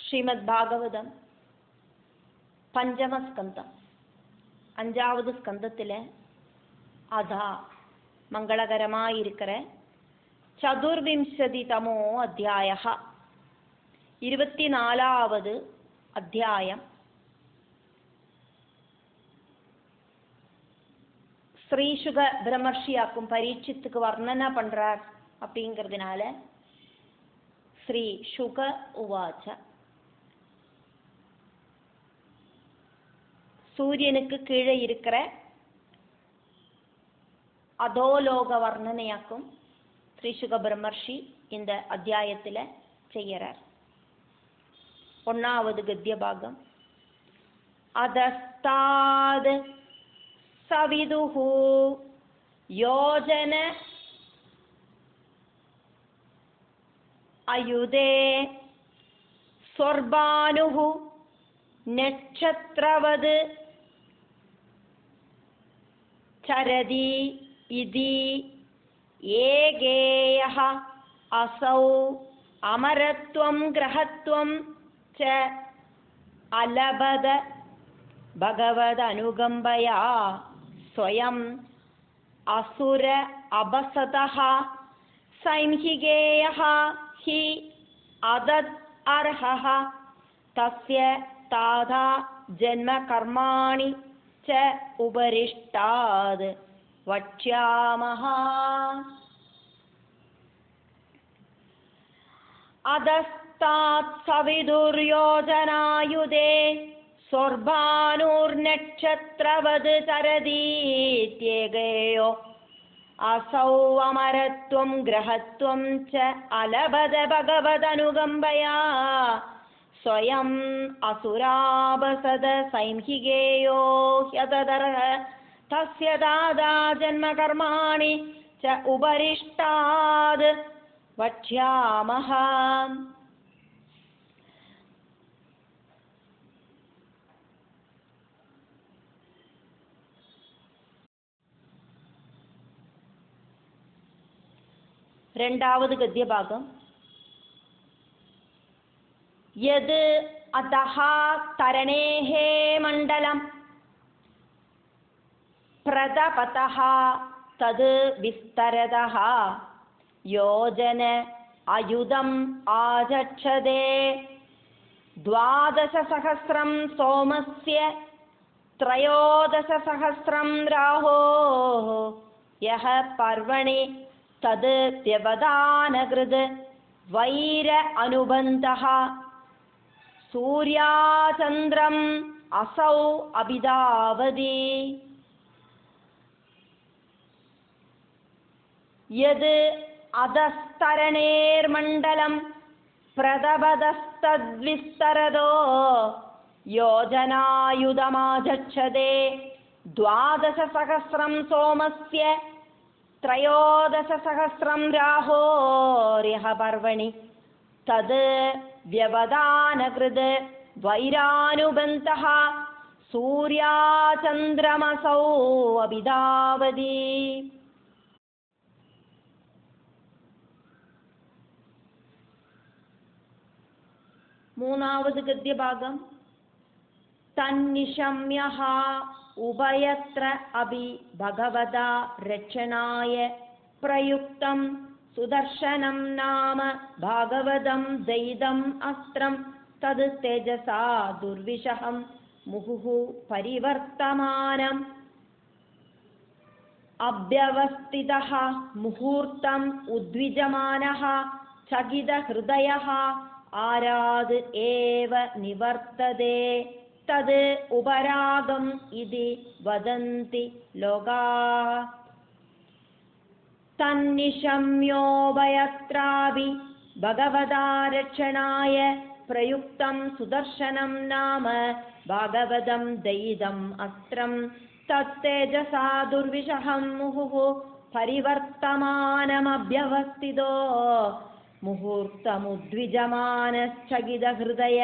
ശ്രീമദ് ഭാഗവതം പഞ്ചമസ്കന്ധം, അഞ്ചാവത് സ്കന്ധത്തിലെ അതാ മംഗളകരമായിരിക്കറെ ചതുർവിംശതിതമോ അധ്യായ, 24வது அத்தியாயம். ஸ்ரீசுக பிரம்மர்ஷியாக்கும் பரீட்சித்துக்கு வர்ணனை பண்றார். அப்படிங்கிறதுனால ஸ்ரீ சுக உவாச்ச, சூரியனுக்கு கீழே இருக்கிற அதோலோக வர்ணனையாக்கும் ஸ்ரீசுக பிரம்மர்ஷி இந்த அத்தியாயத்தில் செய்யறார். 1வது கத்திய பாகம். அதஸ்தாத் சவிதுஹு யோஜன அயுதே ஸ்வர்பானுஹு நட்சத்ரவது சரதி இதி ஏகேயஹ அசௌ அமரத்வம் கிரஹத்வம் ச அலபத பகவத் அனுகம்பயா ஸ்வயம் அசுர அபசதஹ சைம்ஹிகேயஹ ஹி அதத் அர்ஹஹ தஸ்ய தாதா ஜன்ம கர்மாணி ச உபரிஷ்டாத் வக்ஷ்யாமஹ. அதஸ்தாத் சவிதுர்யோஜனாயுதே ஸ்வர்பானுர்நட்சத்ரவது சரதீத்யேகேயோ அசௌ அமரத்வம் கிரஹத்வம் ச அலபத பகவதனுகம்பயா ஸ்வயம் அசுராபசத சைம்ஹிகேயோ ஹ்யததர்ஹ தஸ்ய தாதா ஜன்ம கர்மாணி ச உபரிஷ்டாத் வக்ஷ்யாமஹ. இரண்டாவது கத்திய பாகம். யத் அதஹ தரணேஹே மண்டலம் பிரதபதஹ தத் விஸ்தரதஹ யோஜன அயுதம் ஆஜட்சதே 12,000 சோமஸ்ய 13,000 ராஹோः யஹ பர்வணி தத் வ்யவதானகிருத் வைர அனுபந்தஹ சூர்யாசந்திரம் அசௌ அபிதாவதி. யத் அதஸ்தரணேர்மண்டலம் பிரதபதஸ்தத்விஸ்தரதோ யோஜனாயுதமாஜட்சதே 12,000 சோமஸ்ய 13,000 ராஹோர்யஹ பர்வணி தத் வ்யவதானகிருத் வைரானுபந்தஹ சூர்யாசந்திரமசௌ அபிதாவதி. மூணாவது கத்திய பாகம். தன்னிஷம்யஹ உபயத்ர அபி பகவதா ரட்சணாய பிரயுக்தம் சுதர்சனம் நாம பாகவதம் தைதம் அஸ்திரம் தத் தேஜசா துர்விஷஹம் முகுஹு பரிவர்த்தமானம் அப்யவஸ்திதஹ முகூர்த்தம் உத்விஜமானஹ சகித ஹிருதயஹ ஆராத் ஏவ நிவர்த்ததே தத் உபராகம் இதி வதந்தி லோகாः. தன்னிஷம்யோபயத்ராபி பகவதா ரட்சணாய பிரயுக்தம் சுதர்சனம் நாம பாகவதம் தைதம் அஸ்திரம் தத் தேஜசா துர்விஷஹம் முகுஹு பரிவர்த்தமானமப்யவஸ்திதோ முகூர்த்தமுத்விஜமானஸ்சகித ஹிருதய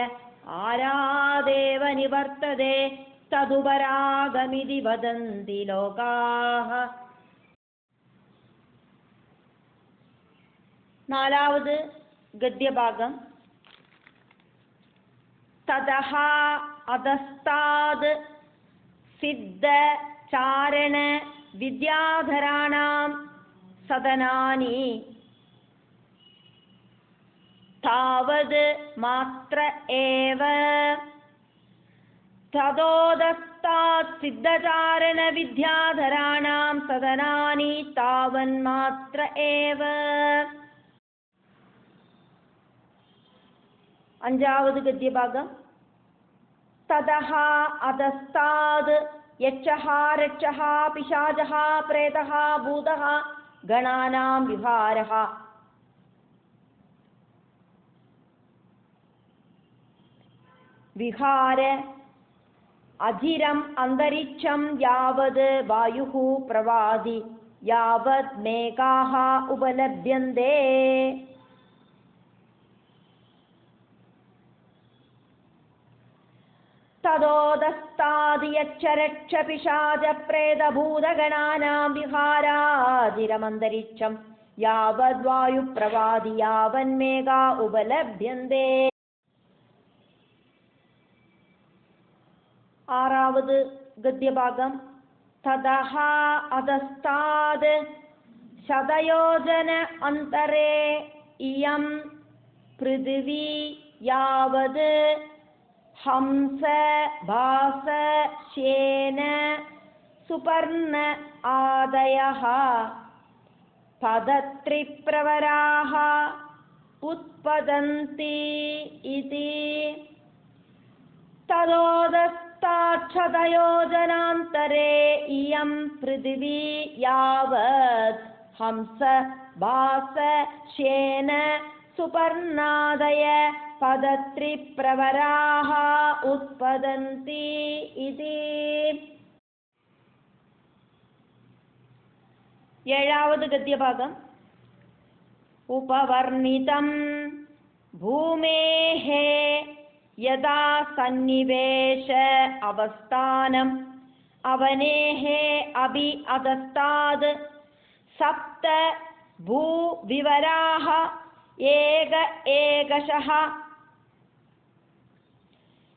ஆராதேவ நிவர்த்ததே ததுபராகமிதி வதந்தி லோகாः. 4வது கத்திய பாகம். ततः अधस्ताद् सिद्ध चारण विद्याधराणां सदनानि तावद् मात्र एव तदोदस्तात् सिद्धचारण विद्याधराणां सदनानि तावन्मात्र एव. അഞ്ചാവത് ഗദ്യഭാഗം. തതഃ അധസ്താദ് യക്ഷഃ രക്ഷഃ പിശാചഃ പ്രേതഃ ഭൂതഃ ഗണാനാം വിഹാരഃ. വിഹാര അജിരം അന്തരിക്ഷം യാവത് വായുഃ പ്രവാതി യാവത് മേഘാഃ ഉപലഭ്യന്തേ. തദോദസ്താദ് യക്ഷരക്ഷ പിശാച പ്രേതഭൂതഗണാനാം വിഹാരാജിരമന്തരിക്ഷം യാവത് വായുപ്രവാതി യാവന്മേഘാ ഉപലഭ്യന്തേ. ആറാവത് ഗദ്യഭാഗം. തതഃ അധസ്താദ് ശതയോജന അന്തരേ ഇയം പൃഥിവീ യാവത് ഹംസ ഭാസ ശേന സുപർണ ആദയഃ പദത്രിപ്രവരാഃ ഉത്പദന്തി ഇതി. തദോദസ്താക്ഷതയോജനാന്തരേ ഇയം പൃഥിവീ യാവത് ഹംസ ഭാസ ശേന സുപർണാദയ പദത്രിപ്രവരാഃ ഉത്പദന്തി ഇതി. ഏഴാവത് ഗദ്യഭാഗം. ഉപവർണിതം ഭൂമേഃ യഥാ സന്നിവേശ അവസ്ഥാനം അവനേഃ അഭി അധസ്താദ് സപ്ത ഭൂവിവരാഃ ഏക ഏകശഃ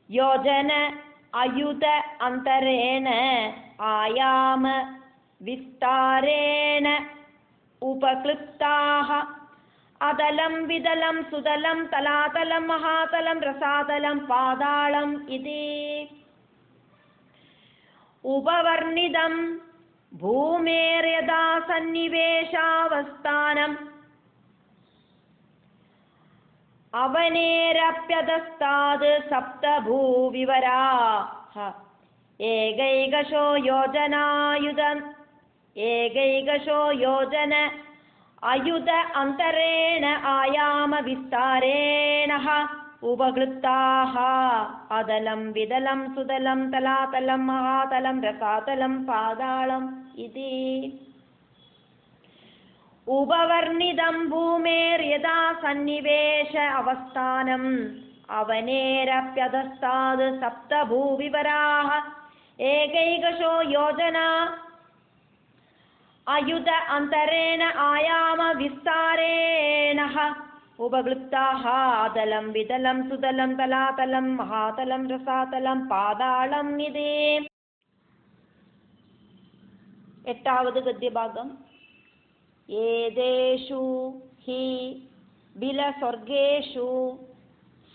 യോജന അയുത അന്തരേണ ആയാമ വിസ്താരേണ ഉപക്ലിപ്താഃ അതലം വിതലം സുതലം തലാതലം മഹാതലം രസാതലം പാതാളം ഇതി. ഉപവർണിതം ഭൂമേർയഥാ സന്നിവേശാവസ്ഥാനം അവനേരപ്യതസ്താദ് സപ്തഭൂവിവരാഃ ഏകൈകശോ യോജന അയുത അന്തരേണ ആയാമ വിസ്താരേണ ഉപക്ലിപ്താഃ അതലം വിതലം സുതലം തലാതലം മഹാതലം രസാതലം പാതാളം ഇതി. ഉപവർണിതം ഭൂമേർയഥാ സന്നിവേശ അവസ്ഥാനം അവനേരപ്യതസ്താദ് സപ്തഭൂവിവരാഃ ഏകൈകശോ യോജന അയുത അന്തരേണ ആയാമ വിസ്താരേണ ഉപക്ലിപ്താഃ അതലം വിതലം സുതലം തലാതലം മഹാതലം രസാതലം പാതാളം ഇതി. എട്ടാവത് ഗദ്യഭാഗം. ഏതേഷു ഹി ബിലസ്വർഗേഷു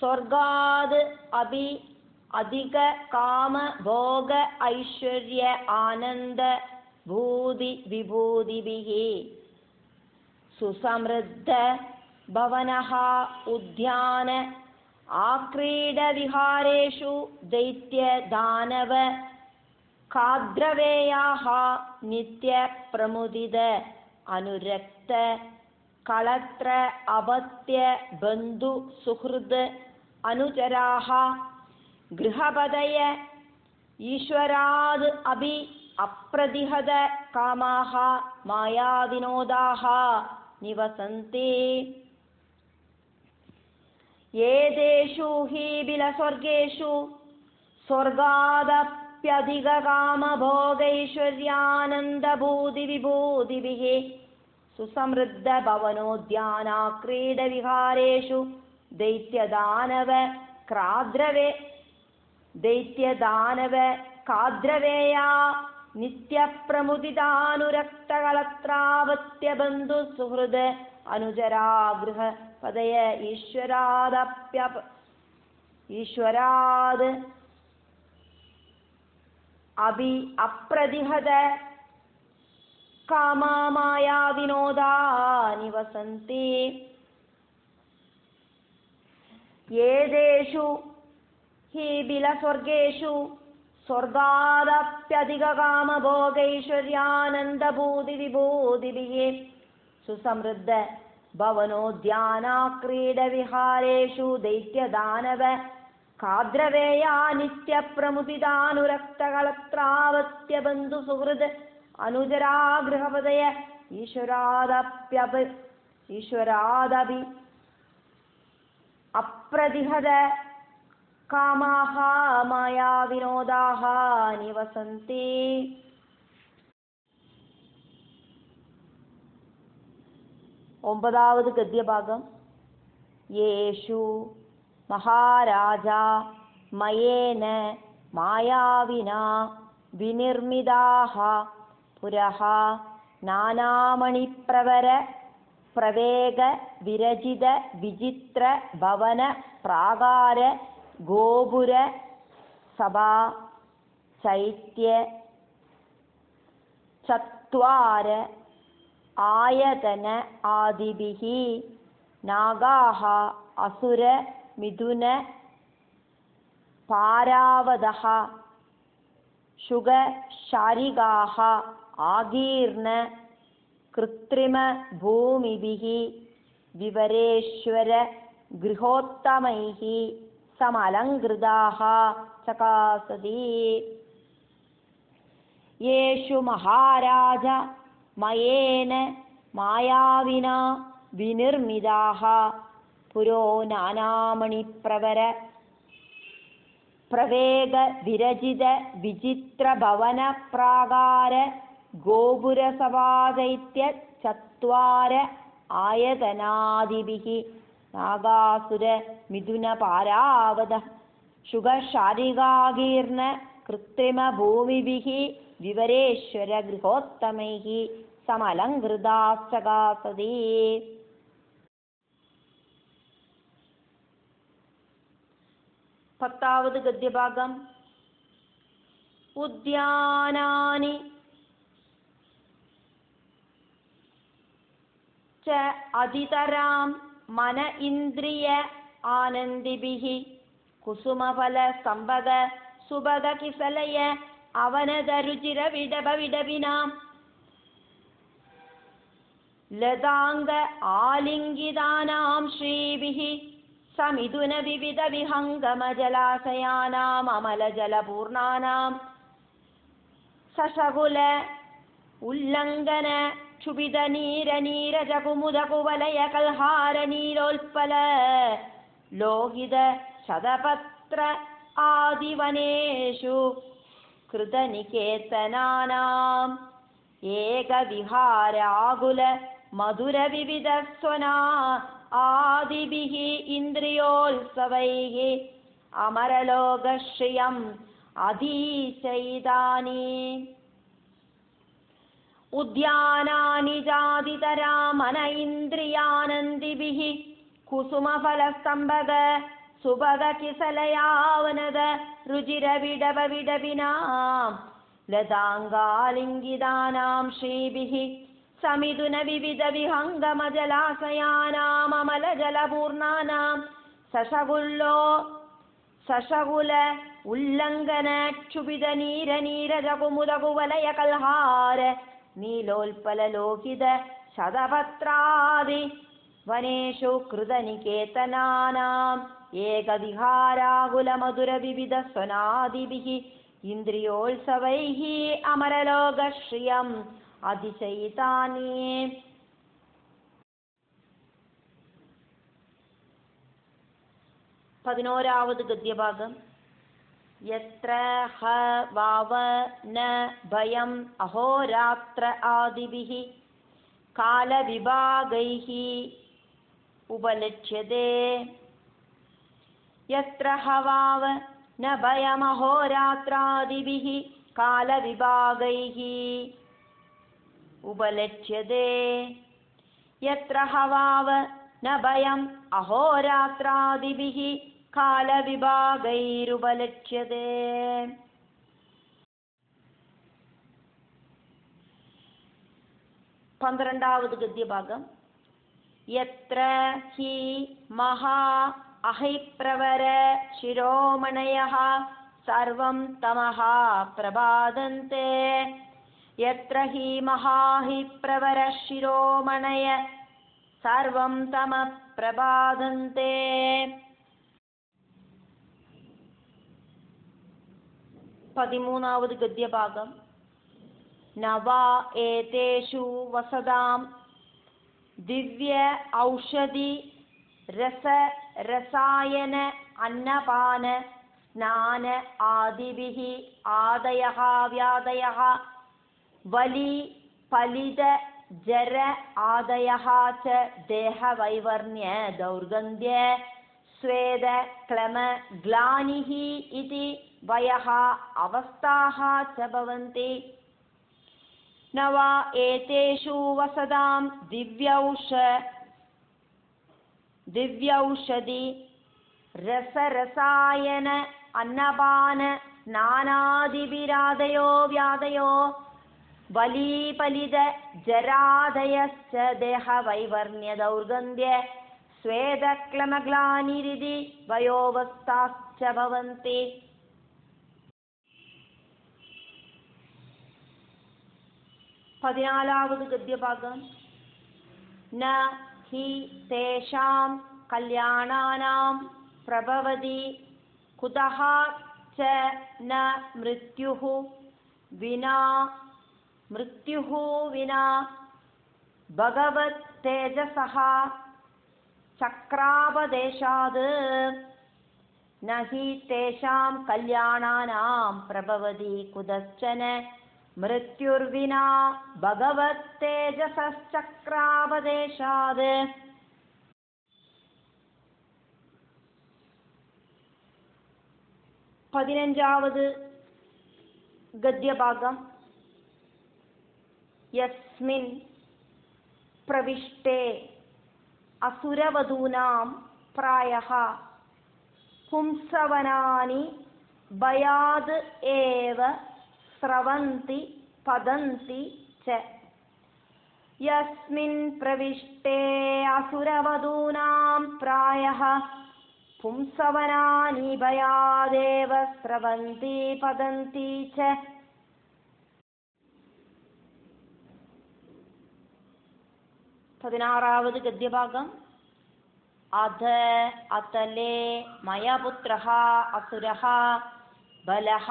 സ്വർഗാദ് അഭി അധിക കാമ ഭോഗ ഐശ്വര്യ ആനന്ദ ഭൂതി വിഭൂതിഭിഃ സുസമൃദ്ധ ഭവനഃ ഉദ്യാന ആക്രീഡ വിഹാരേഷു ദൈത്യ ദാനവ കാദ്രവേയാഃ നിത്യ പ്രമുദിത അനുരക്ത കളത്ര അപത്യ ബന്ധു സുഹൃദ് അനുചരാഃ ഗൃഹപതയ ഈശ്വരാദ് അഭി അപ്രതിഹത കാമാഃ മായാവിനോദാഃ നിവസന്തി. ഏതേഷു ഹി ബിലസ്വർഗേഷു സ്വർഗാദപ്യധികകാമഭോഗൈശ്വര്യാനന്ദഭൂതിവിഭൂതിഭിः സുസമൃദ്ധഭവനോദ്യാനാക്രീഡവിഹാരേഷു ദൈത്യദാനവ दैत्यदानव काद्रवेया नित्यप्रमुदितानुरक्तकलत्रावत्यबन्धुसुहृद अनुचरा गृहपदय ईश्वराद् अभि अप्रतिहत काममायाविनोदा निवसन्ति येदेषु हि बिलस्वर्गेषु स्वर्गादप्यधिककामभोगैश्वर्यानन्दभूतिविभूतिभिः सुसमृद्ध भवनोद्यानाक्रीडविहारेषु दैत्यदानव काद्रवेया नित्यप्रमुदितानुरक्तकलत्रावत्यबन्धुसुहृद अनुचरा गृहपदय ईश्वरादपि अप्रतिहत कामाः मायाविनोदाः निवसन्ति ഒമ്പതാവത് ഗദ്യഭാഗം യേഷു മഹാരാജാ മയേന മായാവിന വിനിർമിതാഃ പുരഃ നാനാമണിപ്രവര പ്രവേഗ വിരചിത വിചിത്ര ഭവന പ്രാകാര ഗോപുര സഭാ ചൈത്യ ചത്വാര ആയതന ആദിഭിഃ നാഗാഃ അസുര മിഥുന പാരാവതഃ ശുഗ ശാരികാഃ ആഗീർണ കൃത്രിമ ഭൂമിഭിഃ വിവരേശ്വര ഗൃഹോത്തമൈഃ സമലംകൃതാഃ ചകാസതി യേഷു മഹാരാജ മയേന മായാവിന വിനിർമിതാഃ പുരോ നാനാമണിപ്രവര പ്രവേഗ വിരചിത വിചിത്ര ഭവന പ്രാകാര ഗോപുരസഭാചൈത്യ ചത്വാര ആയതനാദിഭിഃ നാഗാസുര മിഥുന പാരാവത ശുഗശാരികാഗീർണ കൃത്രിമ ഭൂമിഭിഃ വിവരേശ്വര ഗൃഹോത്തമൈഃ സമലംകൃതാശ്ചകാസതി പത്താവത് ഗദ്യഭാഗം ഉദ്യാനാനി ച അതിതരാം മന ഇന്ദ്രിയ ആനന്ദിഭിഃ കുസുമഫല സമ്പദ സുഭഗ കിസലയ അവനതരുചിര വിടഭ വിടവിനാം ലതാംഗ ആലിംഗിതാനാം ശ്രീഭിഃ സമിഥുന വിവിധ വിഹംഗമ ജലാശയാനാം അമലജലപൂർണാനാം സശകുല ഉല്ലംഘന ക്ഷുഭിത നീരനീരജ കുമുദ കുവലയ കൽഹാര നീരോൽപല ലോഹിത ശതപത്ര ആദിവനേഷു കൃതനികേതനാനാം ഏകവിഹാരാകുല മധുര വിവിധ സ്വനാ ആദിഭിഃ ഇന്ദ്രിയോത്സവൈഃ അമരലോകശ്രിയം അധീശയിതാനി ഉദ്യാനാനി ജാതിതരാമന ഇന്ദ്രിയാനന്ദിഭിഃ കുസുമഫലസ്തംഭക സുഭഗ കിസലയാവനദ രുചിര വിടഭ വിടവിനാം ലതാംഗാലിംഗിതാനാം ശ്രീഭിഃ സമിഥുന വിവിധ വിഹംഗമ ജലാശയാനാം അമലജലപൂർണാനാം സശകുല ഉല്ലംഘന ക്ഷുഭിത നീരനീരജ കുമുദ കുവലയ കൽഹാര നീലോൽപല ലോഹിത ശതപത്രാദി വനേഷു കൃതനികേതനാനാം ഏകവിഹാരാകുല മധുര വിവിധ സ്വനാദിഭിഃ ഇന്ദ്രിയോത്സവൈഃ അമരലോകശ്രിയം അതിശയിതാനി. പതിനോരാവത് ഗദ്യഭാഗം യത്ര ഹ വാവ ന ഭയം അഹോരാത്ര ആദിഭിഃ കാലവിഭാഗൈഃ ഉപലക്ഷ്യതേ യത്ര ഹ വാവ न भयमहोरात्रादिभिः कालविभागैः उपलक्ष्यते यत्र हवाव न भयम् अहोरात्रादिभिः कालविभागैरुपलक्ष्यते. 12ാவது ഗദ്യഭാഗം. യത്ര ഹി മഹാ അഹിപ്രവര ശിരോമണയഃ സർവം തമഃ പ്രഭാതന്തെ. യത്ര ഹി മഹാഹിപ്രവര ശിരോമണയ സർവം തമഃ പ്രഭാതന്തെ. 13ാவது ഗദ്യഭാഗം. നവാ ഏതേഷു വസതാം ദിവ്യ ഔഷധി രസ രസായന അന്നപാന സ്നാന ആദിഭിഃ ആദയഃ വ്യാദയഃ വലി ഫലിത ജര ആദയഃ ച ദേഹവൈവർണ്യ ദൗർഗന്ധ്യ സ്വേദ ക്ലമ ഗ്ലാനിഃ ഇതി വയഃ അവസ്ഥാഃ ച ഭവന്തി. നവാ ഏതേഷു വസതാം ദിവ്യൗഷധി രസരസായന അന്നപാന സ്നാനാദിഭിരാദയോ വ്യാദയോ വലീപലിത ജരാദയശ്ച ദേഹവൈവർണ്യ ദൗർഗന്ധ്യ സ്വേദക്ലമഗ്ലാനിരിതി വയോവസ്ഥാശ്ച ഭവന്തി. 14ാவது ഗദ്യഭാഗം. ന ഹി തേഷാം കല്യാണാനാം പ്രഭവതി കുതഃ ച ന മൃത്യുഃ വിനാ ഭഗവത് തേജസഃ ചക്രാപദേശാത്. ന ഹി തേഷാം കല്യാണാനാം പ്രഭവതി കുതശ്ചന മൃത്യുർവിനാ ഭഗവത് തേജസശ്ചക്രാപദേശാത്. 15ാவது ഗദ്യഭാഗം. യസ്മിൻ പ്രവിഷ്ടേ അസുരവധൂനാം പ്രായഃ പുംസവനാനി ഭയാദ് ഏവ സ്രവന്തി പതന്തി ച. യസ്മിൻ പ്രവിഷ്ടേ അസുരവധൂനാം പ്രായഃ പുംസവനാനി ഭയാദേവ സ്രവന്തി പതന്തി ച. 16ാவது ഗദ്യഭാഗം. അധ അതലേ മയപുത്രഃ അസുരഃ ബലഃ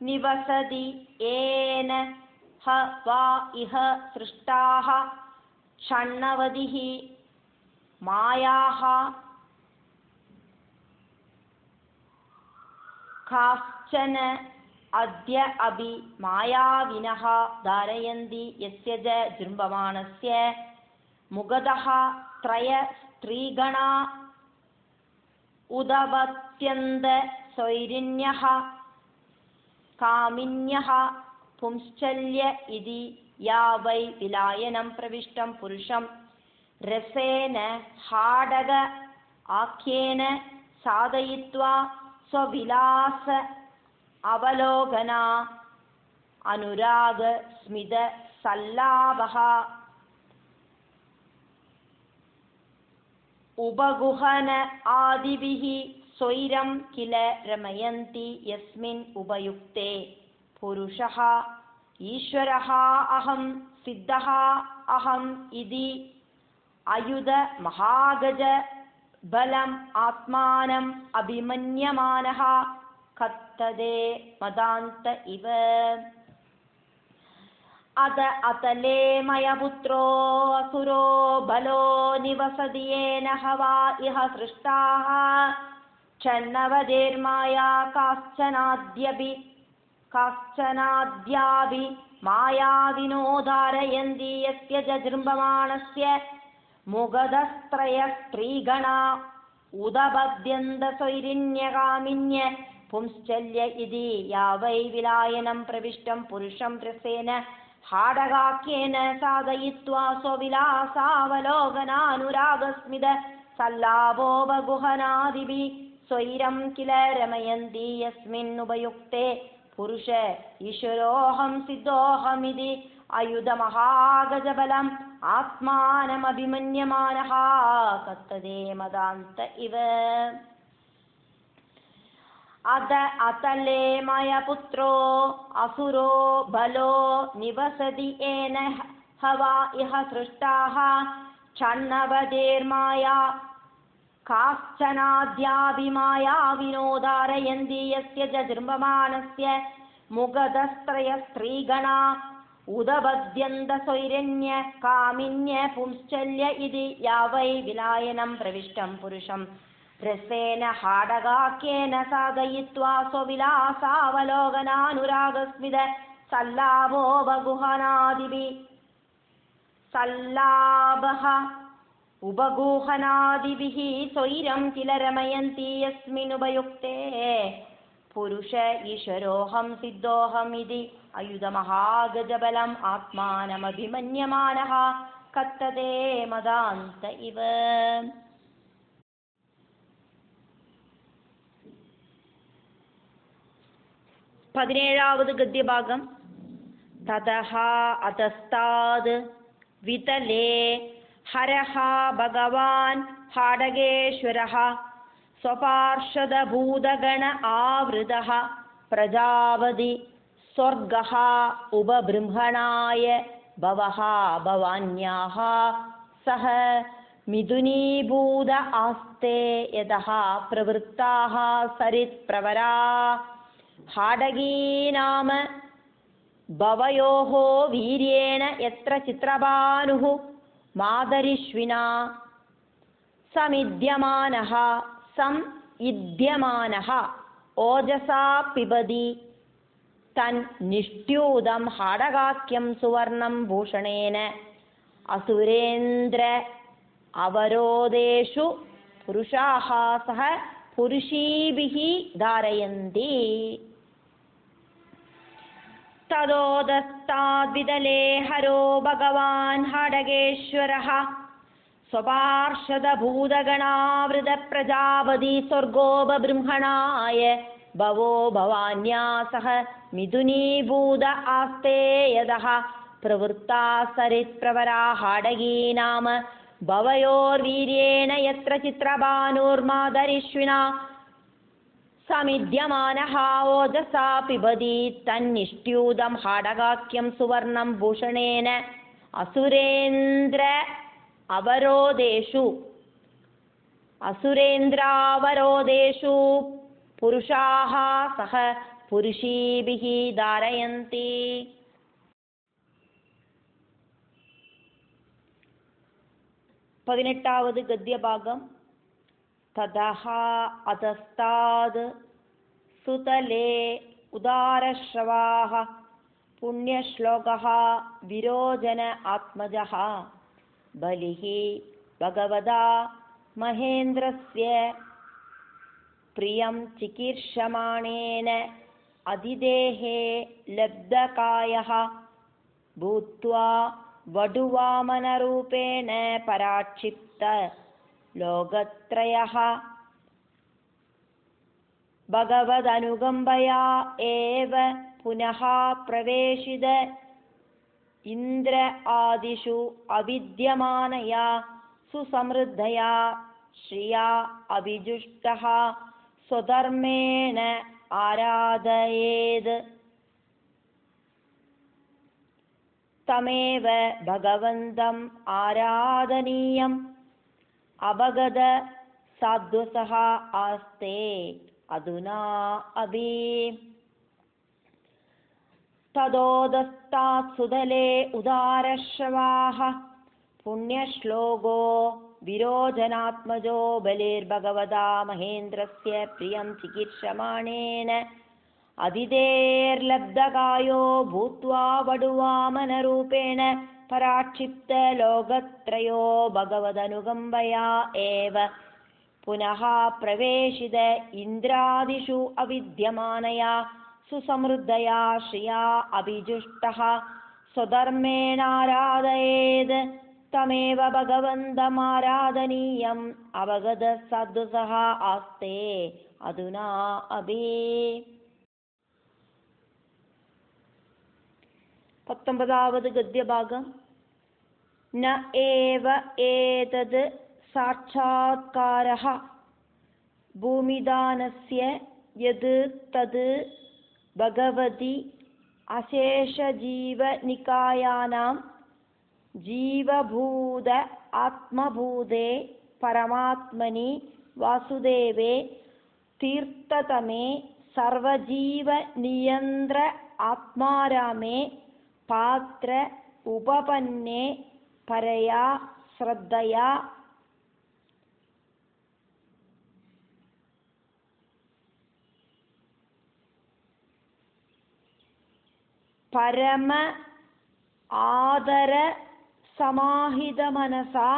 നിവസതി ഏന ഹ വാ ഇഹ സൃഷ്ടാഃ ഷണ്ണവതിഃ മായാഃ കാശ്ചന അദ്യ അഭി മായാവിനഃ ധാരയന്തി യസ്യ ച ജൃംഭമാണസ്യ മുഖതഃ ത്രയ സ്ത്രീഗണാ ഉദപത്യന്ത സ്വൈരിണ്യഃ കാമിന്യഃ പുംശ്ചല്യ ഇതി യാ വൈ വിലായനം പ്രവിഷ്ടം പുരുഷം രസേന ഹാടക ആഖ്യേന സാധയിത്വാ സ്വവിലാസ അവലോകന അനുരാഗ സ്മിത സല്ലാപഃ ഉപഗുഹന ആദിഭിഃ സ്വൈരം കില രമയന്തി യസ്മിൻ ഉപയുക്തേ പുരുഷഃ ഈശ്വരഃ അഹം സിദ്ധഃ അഹം ഇതി അയുധ മഹാഗജ ബലം ആത്മാനം അഭിമന്യമാനഃ കത്തദേ മദാന്ത ഇവ. അത അതലേ മയപുത്രോ അസുരോ ബലോ നിവസതി യേന ഹവാ ഇഹ സൃഷ്ടാഃ ക്ഷണ്ണവതേർമായാ കാശ്ചനാദ്യാഭി മായാവിനോ ധാരയന്തി യസ്യ ച ജൃംഭമാണസ്യ മുഖതസ്ത്രയ സ്ത്രീഗണാ उदबध्यन्तसौरिण्यकामिन्य पुंश्चल्य इति या वै विलायनं प्रविष्टं पुरुषं रसेन हाडगाख्येन साधयित्वा स्वविलासावलोकनानुरागस्मिद सल्लाभो बहुहनादिभिः स्वैरं किल रमयन्ति यस्मिन्नुपयुक्ते पुरुष ईश्वरोऽहं सिद्धोऽहमिति अयुधमहागजबलम् आत्मानमभिमन्यमानः कत्तदे मदान्त इव अद अतले मयपुत्रो असुरो बलो निवसति येन हवा इह सृष्टाः क्षण्णवदेर्माया काश्चनाद्याभिमाया विनोदारयन्ति यस्य जृम्भमाणस्य मुगधस्त्रयस्त्रीगणा उदबध्यन्तसौरण्य कामिन्य पुंश्चल्य इति या वै विलायनं प्रविष्टं पुरुषं रसेन हाडगाख्येन साधयित्वा स्वविलासावलोकनानुरागस्मिद सल्लाभो बहुहनादिभिः सल्लाभः उपगूहनादिभिः स्वैरं किल रमयन्ति यस्मिन्नुपयुक्ते पुरुष ईश्वरोऽहं सिद्धोऽहमिति अयुधमहागजबलम् आत्मानमभिमन्यमानः कत्तदे मदान्त इव പതിനേഴാമത് ഗദ്യഭാഗം. തതഃ അധസ്താദ് വിതലേ ഹരഃ ഭഗവാൻ ഹാടകേശ്വരഃ സ്വപാർഷദഭൂതഗണ ആവൃതഃ പ്രജാപതി സ്വർഗഃ ഉപബൃംഹണായ ഭവഃ ഭവാന്യാഃ സഹ മിഥുനീഭൂത ആസ്തേ യതഃ പ്രവൃത്താഃ സരിത്പ്രവരാ हाडगी नाम भवयोः वीर्येण यत्र चित्रभानुः मादरिष्विना समिद्यमानः ओजसा पिबति तन्निष्ट्यूदं हाडगाख्यं सुवर्णं भूषणेन असुरेन्द्र अवरोधेषु पुरुषाः सह पुरुषीभिः धारयन्ति. तदोदस्ताद्विदले हरो भगवान् हाडगेश्वरः स्वपार्षदभूतगणावृतप्रजापति स्वर्गोपबृंहणाय भवो भवान्या सह मिथुनीभूत आस्ते यदः प्रवृत्ता सरित्प्रवरा हाडगी नाम भवयोर्वीर्येण यत्र चित्रभानुर्मादरिष्विना समिद्यमानः ओजसा पिबति तन्निष्ट्यूदं हाडगाख्यं सुवर्णं भूषणेन असुरेन्द्रावरोधेषु पुरुषाः सह पुरुषीभिः धारयन्ति. പതിനെട്ടാമത് ഗദ്യഭാഗം. തതഃ അധസ്താദ് സുതലേ ഉദാരശ്രവാः പുണ്യശ്ലോകः വിരോചന ആത്മജः ബലിः ഭഗവതാ മഹേന്ദ്രസ്യ പ്രിയം ചികീർഷമാണേന അതിദേഹേ ലബ്ധകായः ഭൂത്വാ വടുവാമനരൂപേണ പരാക്ഷിപ്ത ലോകത്രയഃ ഭഗവദനുകമ്പയാ ഏവ പുനഃ പ്രവേശിത ഇന്ദ്ര ആദിഷു അവിദ്യമാനയാ സുസമൃദ്ധയാ ശ്രിയാ അഭിജുഷ്ടഃ സ്വധർമ്മേണ ആരാധയേത് തമേവ ഭഗവന്തം ആരാധനീയം അഭഗത സാധ്വസഃ ആസ്തേ അധുനാ അഭി. തദോദസ്താത് സുതലേ ഉദാരശ്രവാः പുണ്യശ്ലോകോ വിരോചനാത്മജോ ബലിർഭഗവതാ മഹേന്ദ്രസ്യ പ്രിയം ചികീർഷമാണേന അതിഥേർലബ്ധകായോ ഭൂത്വാ വടുവാമനരൂപേണ പരാക്ഷിപ്ത ലോകത്രയോ ഭഗവദനുകമ്പയാ ഏവ പുനഃ പ്രവേശിത ഇന്ദ്രാദിഷു അവിദ്യമാനയാ സുസമൃദ്ധയാ ശ്രിയാ അഭിജുഷ്ടഃ സ്വധർമ്മേണാരാധയേത് തമേവ ഭഗവന്തമാരാധനീയം അവഗത സദ്വസഃ ആസ്തേ അധുനാ അഭി. 19ാவது ഗദ്യഭാഗം. ന ഏവ ഏതത് സാക്ഷാത്കാരഃ ഭൂമിദാനസ്യ യത് തത് ഭഗവതി അശേഷജീവനികായാനാം ജീവഭൂത ആത്മഭൂതേ പരമാത്മനി വാസുദേവേ തീർത്ഥതമേ സർവജീവനിയന്ത്ര ആത്മാരാമേ പാത്ര ഉപപന്നേ പരയാ ശ്രദ്ധയാ പരമ ആദര സമാഹിതമനസാ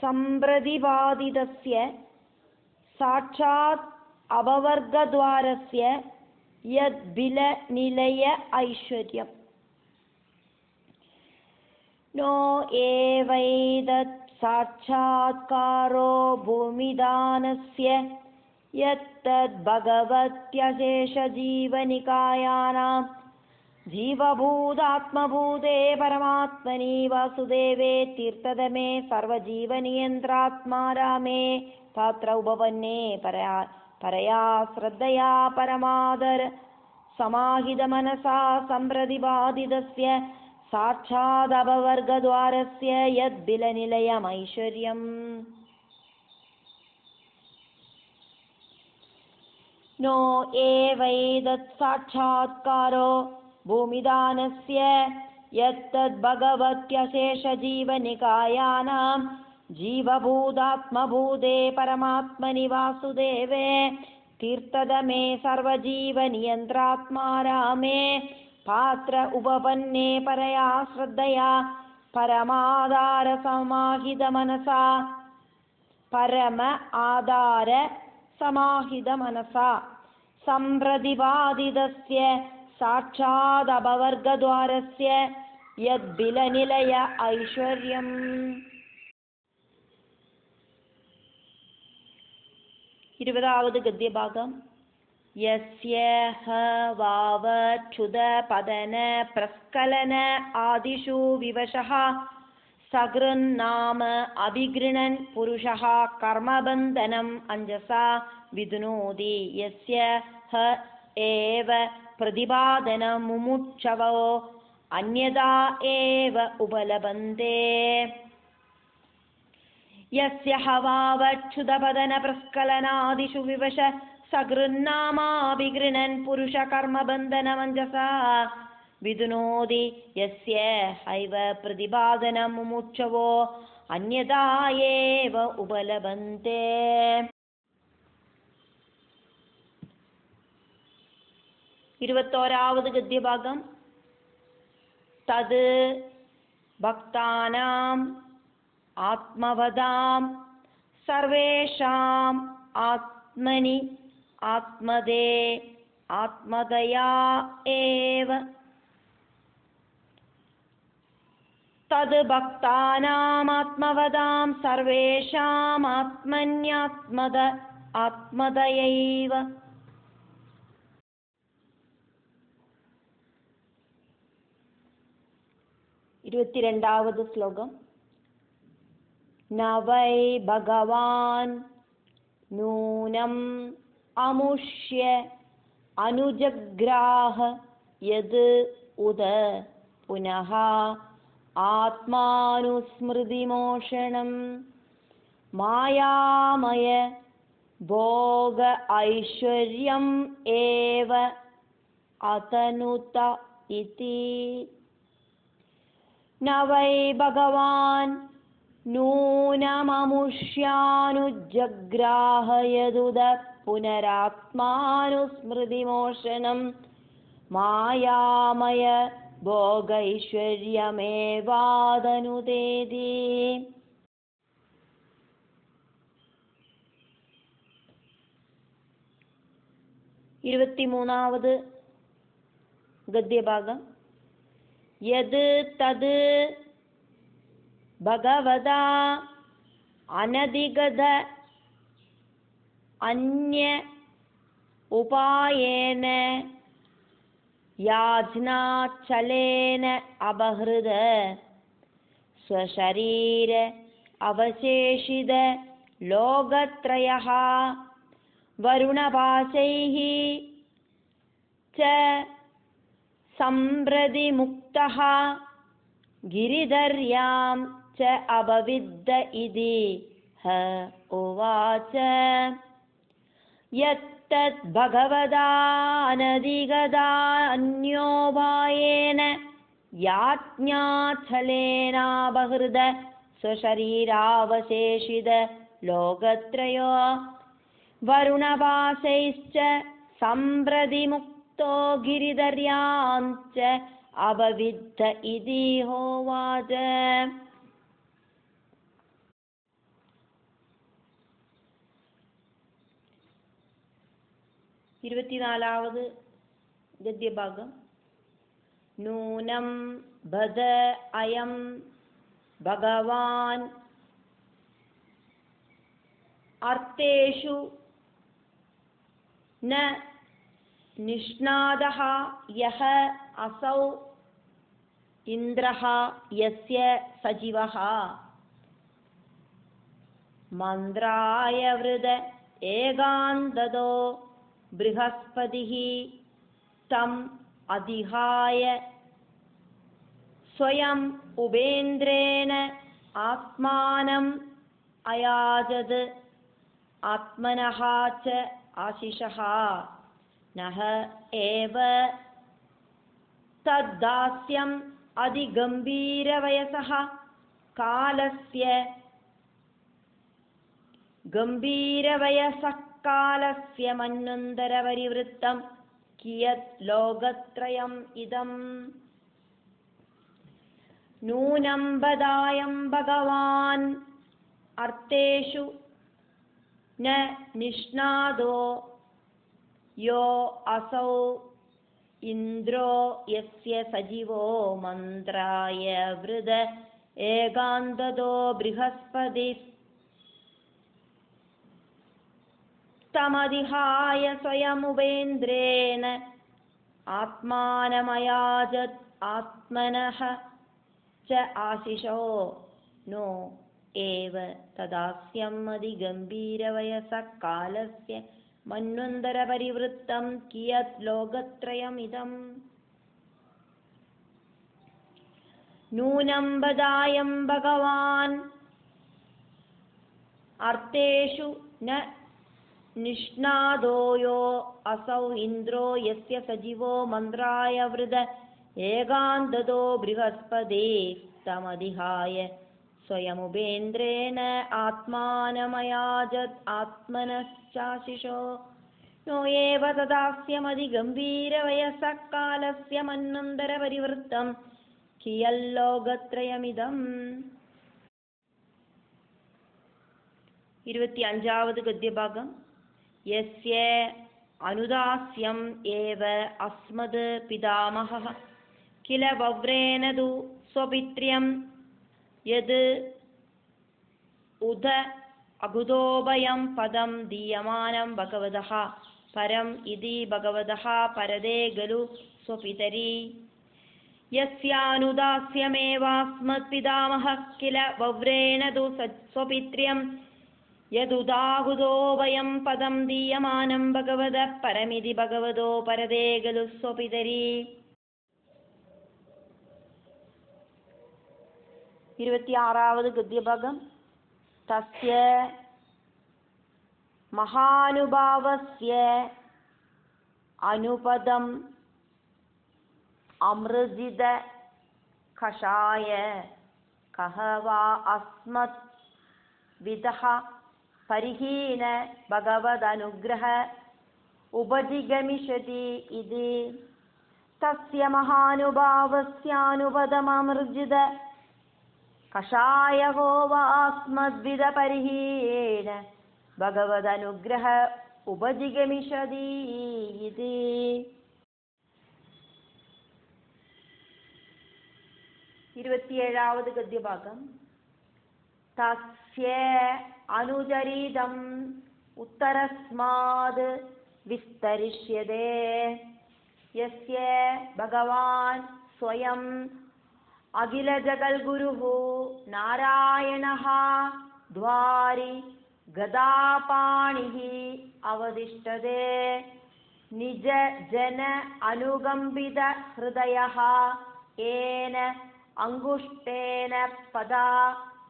സംപ്രതിപാദിതസ്യ സാക്ഷാത് അപവർഗദ്വാരസ്യ യദ്ബിലനിലയ ഐശ്വര്യം. നോ ഏവൈതത് സാക്ഷാത്കാരോ ഭൂമിദാനസ്യ യത്തദ് ഭഗവത്യശേഷജീവനികായാനാം ജീവഭൂതാത്മഭൂതേ പരമാത്മനി വാസുദേവേ തീർത്ഥതമേ സർവജീവനിയന്ത്രാത്മാരാമേ പാത്ര ഉപപന്നേ പരയാ ശ്രദ്ധയാ പരമാദര സമാഹിതമനസാ സംപ്രതിപാദിതസ്യ സാക്ഷാദപവർഗദ്വാരസ്യ യദ്ബിലനിലയമൈശ്വര്യം. നോ ഏവൈതത് സാക്ഷാത്കാരോ ഭൂമിദാനസ്യ യത്തദ് ഭഗവത്യശേഷജീവനികായാനാം ജീവഭൂതാത്മഭൂതേ പരമാത്മനി വാസുദേവേ തീർത്ഥതമേ സർവജീവനിയന്ത്രാത്മാരാമേ പാത്ര ഉപപന്നേ പരയാ ശ്രദ്ധയാ പരമാധാര സമാഹിതമനസാ സംപ്രതിപാദിതസ്യ സാക്ഷാദപവർഗദ്വാരസ്യ യദ്ബിലനിലയ ഐശ്വര്യം. 20ാவது ഗദ്യഭാഗം. യസ്യ ഹ വാവച്ഛുത പതന പ്രസ്കലന ആദിഷു വിവശഃ സകൃന്നാമ അഭിഗൃണൻ പുരുഷഃ കർമ്മബന്ധനം അഞ്ജസാ വിദ്നോതി യസ്യ ഹ ഏവ പ്രതിപാദനം മുമുക്ഷവോ അന്യഥാ ഏവ ഉപലഭന്തേ. യസ്യ ഹ വാവച്ഛുതപതന പ്രസ്കലനാദിഷു വിവശ സകൃന്നാമാഭിഗൃണൻ പുരുഷ കർമ്മബന്ധനമഞ്ജസാ വിദ്നോതി യസ്യ ഹൈവ പ്രതിപാദനം മുമുക്ഷവോ അന്യഥാ ഏവ ഉപലഭന്തേ. 21ാவது ഗദ്യഭാഗം. തത് ഭക്താനാം ആത്മവതാം സർവേഷാം ആത്മനി ആത്മദേ ആത്മദയാ ഏവ. തത് ഭക്താനാം ആത്മവതാം സർവേഷാം ആത്മന്യാത്മദ ആത്മദയൈവ. 22ാவது ശ്ലോകം. ന വൈ ഭഗവാൻ നൂനം അമുഷ്യ അനുജഗ്രാഹ യത് ഉദ പുനഃ ആത്മാനുസ്മൃതിമോഷണം മായാമയ ഭോഗ ഐശ്വര്യം ഏവ അതനുത ഇതി. न वै भगवान् नूनममुष्यानुजग्राह यदुद पुनरात्मानुस्मृतिमोषणं मायामय भोगैश्वर्यमेवादनुदेति. 23ാമത് ഗദ്യഭാഗം. യത് തത് ഭഗവതാ അനധിഗത അന്യ ഉപായേന യാജ്ഞാചലേന അപഹൃത സ്വശരീര അവശേഷിത ലോകത്രയഃ വരുണപാശൈഃ ച സംപ്രതി മുക്തഃ ഗിരിധര്യാം ച അപവിദ്ദ ഇതി ഹ ഉവാച. യത്തത് ഭഗവതാ അനധിഗതാ അന്യോപായേന യാജ്ഞാചലേനാപഹൃത സ്വശരീരാവശേഷിത ലോകത്രയോ വരുണപാശൈശ്ച സംപ്രതി മുക്തോ ഗിരിധര്യാം ച അപവിദ്ദ ഇതി ഹോവാച. 24ാമത് ഗദ്യഭാഗം. നൂനം ബദ അയം ഭഗവാൻ അർത്ഥേഷു ന നിഷ്ണാദഃ യഃ അസൗ ഇന്ദ്രഃ യസ്യ സജീവഃ മന്ത്രായ വൃത ഏകാന്തതോ ബൃഹസ്പതിഃ തം അധിഹായ സ്വയം ഉപേന്ദ്രേണ ആത്മാനം അയാജത് ആത്മനഃ ച ആശിഷഃ നഹ ഏവ തദ്ദാസ്യം അതിഗംഭീരവയസഃ കാലസ്യ ഗംഭീരവയസഃകാലസ്യ മന്വന്തരപരിവൃത്തം കിയത് ലോകത്രയം ഇദം. നൂനം ബദായം ഭഗവാൻ അർത്ഥേഷു ന നിഷ്ണാദോ യോ അസൗ ഇന്ദ്രോ യസ്യ സജീവോ മന്ത്രായ വൃത ഏകാന്തതോ ബൃഹസ്പതി തമധിഹായ സ്വയമുപേന്ദ്രേണ ആത്മാനമയാജത് ആത്മനഃ ച ആശിഷോ നോ ഏവ തദാസ്യം അതിഗംഭീരവയസഃ കാലസ്യ മന്വന്തരപരിവൃത്തം കിയത് ലോകത്രയം ഇദം. നൂനം ബദായം ഭഗവാൻ അർത്ഥേഷു ന നിഷ്ണാദോ യോ അസൗ ഇന്ദ്രോ യസ്യ സജീവോ മന്ത്രായ വൃത ഏകാന്തതോ ബൃഹസ്പതി തമധിഹായ സ്വയമുപേന്ദ്രേണ ആത്മാനമയാജത് ആത്മനശ്ചാശിഷോ നോ ഏവ തദാസ്യമതിഗംഭീരവയസഃ കാലസ്യ മന്വന്തരപരിവൃത്തം കിയല്ലോകത്രയമിദം. 25ാമത് ഗദ്യഭാഗം. യസ്യ അനുദാസ്യം ഏവ അസ്മദ് പിതാമഹഃ കില വവ്രേണ തു സ്വപിത്ര്യം യത് ഉദ അകുതോഭയം പദം ദീയമാനം ഭഗവതഃ പരം ഇതി ഭഗവതഃ പരദേ ഖലു സ്വപിതരീ. യസ്യാനുദാസ്യമേവാസ്മദ് പിതാമഹഃ കില വവ്രേണ തു സ്വപിത്ര്യം യദുദാഹുതോഭയം പദം ദീയമാനം ഭഗവതഃ പരമിതി ഭഗവതോ പരദേ ഖലു സ്വപിതരീ. 26ാമത് ഗദ്യഭാഗം. തസ്യ മഹാനുഭാവസ്യ അനുപദം അമൃജിത कषाय कः वा अस्मत् विदः परिहीन भगवदनुग्रह उपजिगमिषति इति तस्य महानुभावस्यानुपदममृजित कषायो वा अस्मद्विद परिहीन भगवदनुग्रह उपजिगमिषति इति. 27வது गद्यभागं. तस्य अनुचरितम् उत्तरस्माद् विस्तरिष्यते यस्य भगवान् स्वयं अखिलजगद्गुरुः नारायणः द्वारि गदापाणिः अवतिष्ठते. निज जन अनुकम्पित हृदयः येन अंगुष्ठेन पदा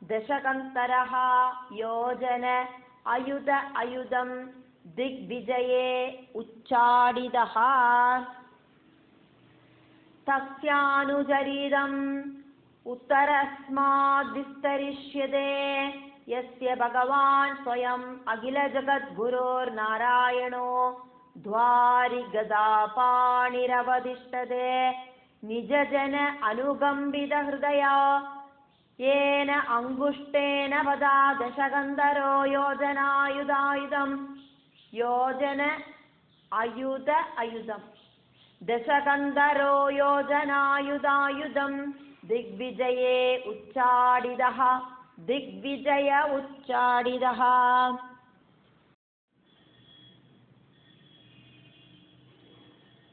दशकन्तरः योजन अयुध अयुधं दिग्विजये उच्चाडितः. तस्यानुचरितम् उत्तरस्माद् विस्तरिष्यते यस्य भगवान् स्वयं अखिलजगद्गुरोर्नारायणो द्वारि गदापाणिरवतिष्ठते. निजजन अनुकम्पित हृदया येन अंगुष्ठेन पदा दशकन्धरो योजनायुधायुधं योजन अयुध अयुधं दशकन्धरो योजनायुधायुधं दिग्विजये उच्चाडितः दिग्विजय उच्चाडितः.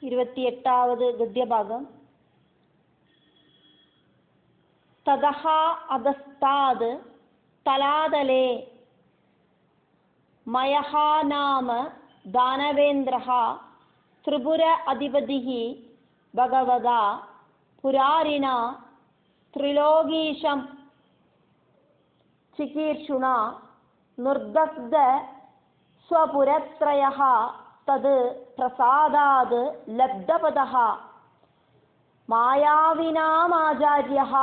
28வது गद्यभागं. ततः अधस्ताद् तलातले मयः नाम दानवेन्द्रः त्रिपुर अधिपतिः भगवता पुरारिणा त्रिलोकीशं चिकीर्षुणा निर्दग्ध स्वपुरत्रयः तद् प्रसादाद् लब्धपदः मायाविनामाचार्यः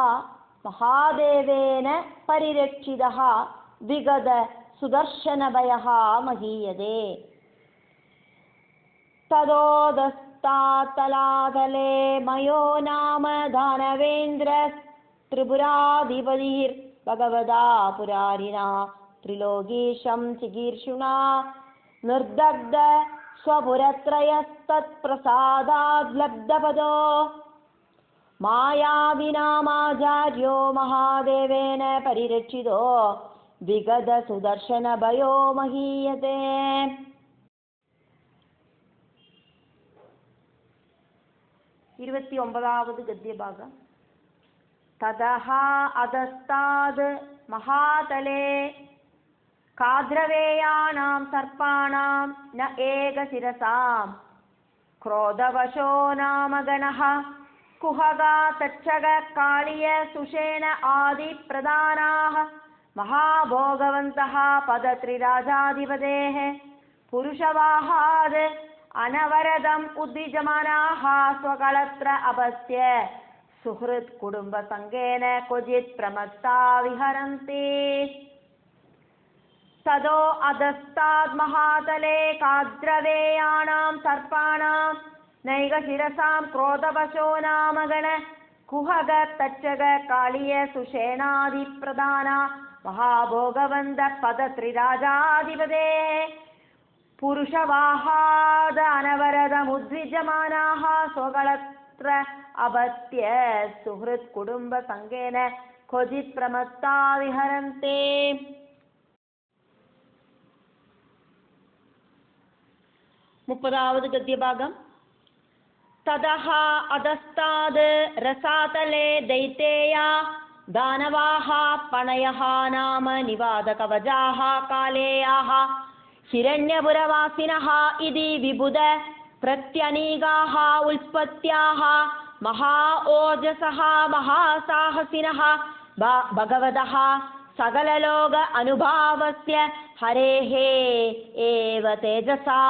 महादेवेन परिरक्षितः विगत सुदर्शनभयः महीयते. ततोदस्तातलातले मयो नाम दानवेन्द्र त्रिपुराधिपतिर्भगवता पुरारिणा त्रिलोकीशं चिकीर्षुणा निर्दग्ध स्वपुरत्रयस्तत्प्रसादाद् लब्धपदो मायाविनामाचार्यो महादेवेन परिरक्षितो विगत सुदर्शनभयो महीयते. 29வது गद्यभागं. ततः अधस्ताद् महातले काद्रवेयानां सर्पाणां न एकशिरसां क्रोधवशो नाम गणः कुहगा तच्छग कालिय सुषेण आदि प्रधानाः महाभोगवन्तः पदत्रिराजाधिपतेः पुरुषवाहाद् अनवरदम् उद्विजमानाः स्वकलत्र अपत्य सुहृत् कुटुम्बसङ्गेन क्वचित् प्रमत्ता विहरन्ति. ततो अधस्ताद् महातले काद्रवेयाणां सर्पाणां नैकशिरसां क्रोधवशो नाम गण कुहग तच्छग कालिय सुषेणादिप्रधाना महाभोगवन्त पदत्रिराजाधिपतेः पुरुषवाहाद अनवरदमुद्विजमानाः स्वकलत्र अपत्य सुहृत् कुटुम्बसङ्गेन क्वचित् प्रमत्ता विहरन्ति. 30வது गद्यभागं. ततः अधस्ताद् रसातले दैतेया दानवाः पणयः नाम निवादकवचाः कालेयाः हिरण्यपुरवासिनः इति विबुध प्रत्यनीकाः उत्पत्त्याः महा ओजसः महासाहसिनः भगवतः सकललोक अनुभावस्य हरेः एव तेजसा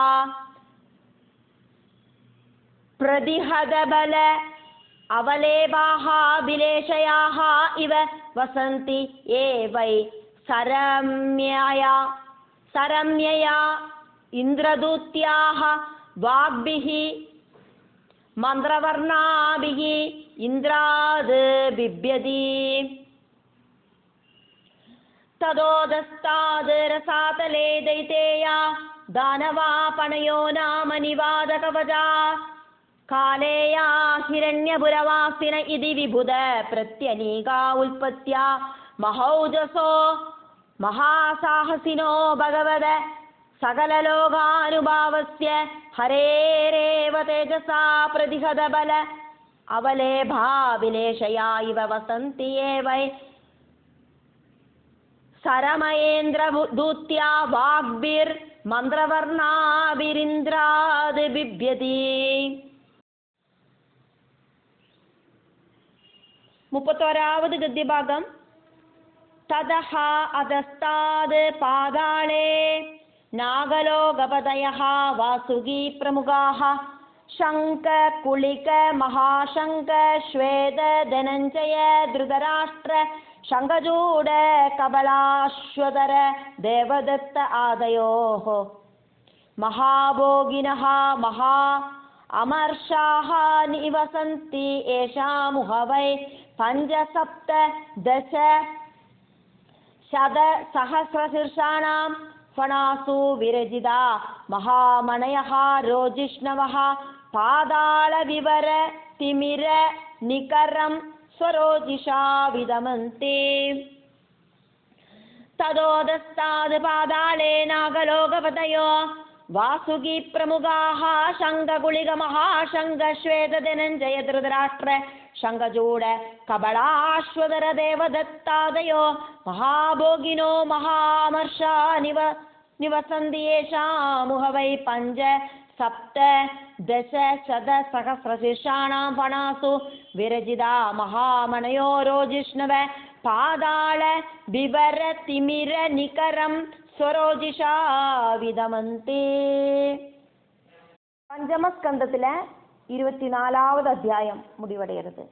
प्रतिहतबल അവലേഭാः വിലേശയാः ഇവ വസന്തി ഏവൈ सरम्यया इन्द्रदूत्याः वाग्भिः मन्त्रवर्णाभिः इन्द्राद् बिभ्यति तदोदस्ताद् रसातले दैतेया दानवापणयो नाम निवादकवचा कालेया हिरण्यपुरवासिन इति विबुध प्रत्यनीका उत्पत्त्या महौजसो महासाहसिनो भगवद सकललोकानुभावस्य हरेरेव तेजसा प्रतिहतबल अवलेभा विलेशया इव वसन्ति एवै सरमयेन्द्रदूत्या वाग्भिर्मन्त्रवर्णाभिरिन्द्राद् बिभ्यति 31ാவது ഗദ്യഭാഗം ततः अधस्ताद् पादाले नागलोकपतयः वासुकी प्रमुखाः शङ्क कुलिक महाशङ्क श्वेत धनञ्जय धृतराष्ट्र शङ्खचूड कबलाश्वतर देवदत्त आदयोः महाभोगिनः महा अमर्षाः निवसन्ति येषामुहवै 5-7-10 शतसहस्रशीर्षाणां फणासु विरजिता महामणयः रोजिष्णवः पादालविवर तिमिर निकरं स्वरोजिषा विदमन्ति तदोदस्ताद् पादाले नागलोकपतयो वासुकी प्रमुखाः शङ्खकुलिकमहाशङ्खश्वेतधनञ्जय धृतराष्ट्र शङ्खचूड कबलाश्वतर देवदत्तादयो महाभोगिनो महामर्षा निवसन्ति येषामुहवै 5-7-10 शतसहस्रशीर्षाणां फणासु विरजिता महामणयो रोजिष्णव पादाल विवर तिमिर निकरं സ്വരോജിഷാ വിദമന്തി. പഞ്ചമസ്കന്ധത്തിലെ 24ാவது അധ്യായം മുടിവടയരുത്.